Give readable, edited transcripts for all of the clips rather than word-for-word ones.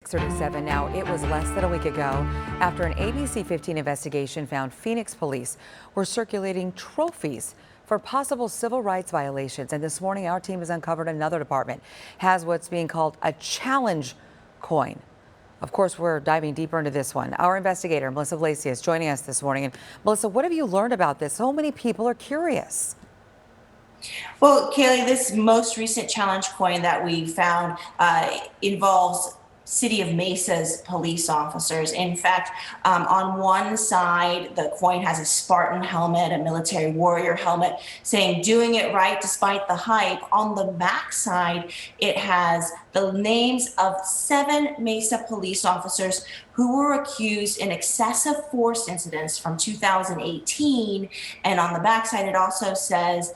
6:37 now. It was less than a week ago after an ABC 15 investigation found Phoenix police were circulating trophies for possible civil rights violations. And this morning, our team has uncovered another department has what's being called a challenge coin. Of course, we're diving deeper into this one. Our investigator, Melissa is joining us this morning. And Melissa, what have you learned about this? So many people are curious. Well, Kaylee, this most recent challenge coin that we found involves City of Mesa's police officers. In fact, on one side, the coin has a Spartan helmet, a military warrior helmet, saying doing it right despite the hype. On the back side, it has the names of 7 Mesa police officers who were accused in excessive force incidents from 2018. And on the backside, it also says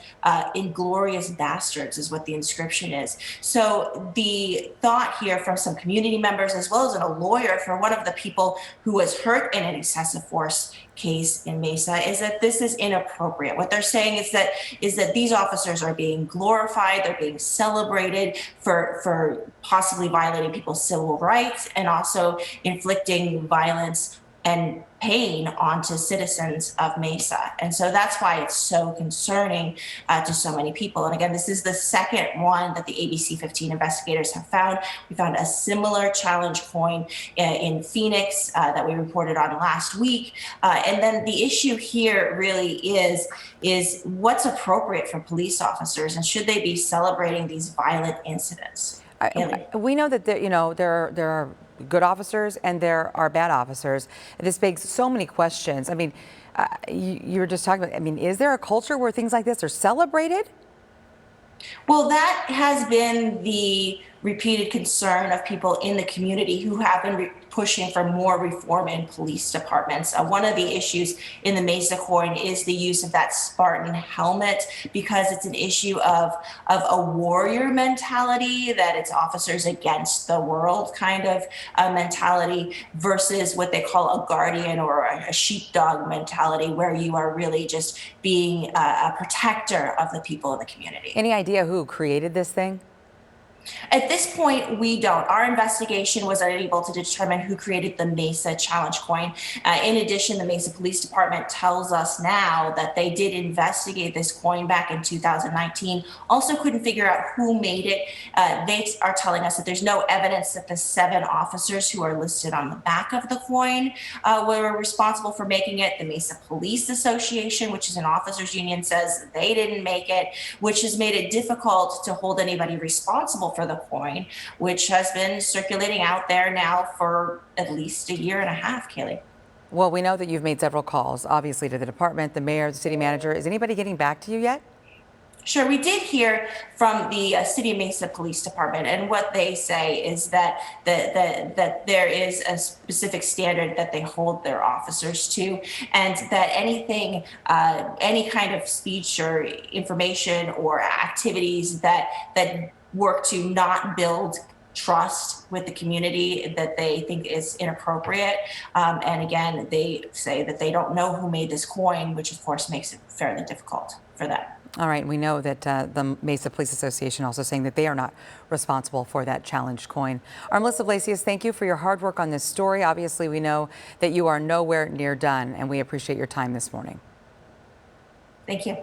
inglorious bastards is what the inscription is. So the thought here from some community members, as well as a lawyer for one of the people who was hurt in an excessive force case in Mesa, is that this is inappropriate. What they're saying is that these officers are being glorified, they're being celebrated for possibly violating people's civil rights and also inflicting violence and pain onto citizens of Mesa. And so that's why it's so concerning to so many people. And again, this is the second one that the ABC 15 investigators have found. We found a similar challenge coin in Phoenix that we reported on last week. And then the issue here really is what's appropriate for police officers, and should they be celebrating these violent incidents? We know that there are good officers and there are bad officers. This begs so many questions. I mean, you were just talking about, I mean, is there a culture where things like this are celebrated? Well, that has been the repeated concern of people in the community who have been pushing for more reform in police departments. One of the issues in the Mesa coin is the use of that Spartan helmet, because it's an issue of a warrior mentality, that it's officers against the world kind of mentality, versus what they call a guardian or a sheepdog mentality, where you are really just being a protector of the people in the community. Any idea who created this thing? At this point, we don't. Our investigation was unable to determine who created the Mesa challenge coin. In addition, the Mesa Police Department tells us now that they did investigate this coin back in 2019, also couldn't figure out who made it. They are telling us that there's no evidence that the 7 officers who are listed on the back of the coin were responsible for making it. The Mesa Police Association, which is an officers union, says they didn't make it, which has made it difficult to hold anybody responsible for the coin, which has been circulating out there now for at least a year and a half, Kaylee. Well, we know that you've made several calls, obviously, to the department, the mayor, the city manager. Is anybody getting back to you yet? Sure, we did hear from the City of Mesa Police Department, and what they say is that that there is a specific standard that they hold their officers to, and that anything, any kind of speech or information or activities that work to not build trust with the community, that they think is inappropriate. And again, they say that they don't know who made this coin, which of course makes it fairly difficult for them. All right, we know that the Mesa Police Association also saying that they are not responsible for that challenge coin. Our Melissa Iglesias, thank you for your hard work on this story. Obviously, we know that you are nowhere near done, and we appreciate your time this morning. Thank you.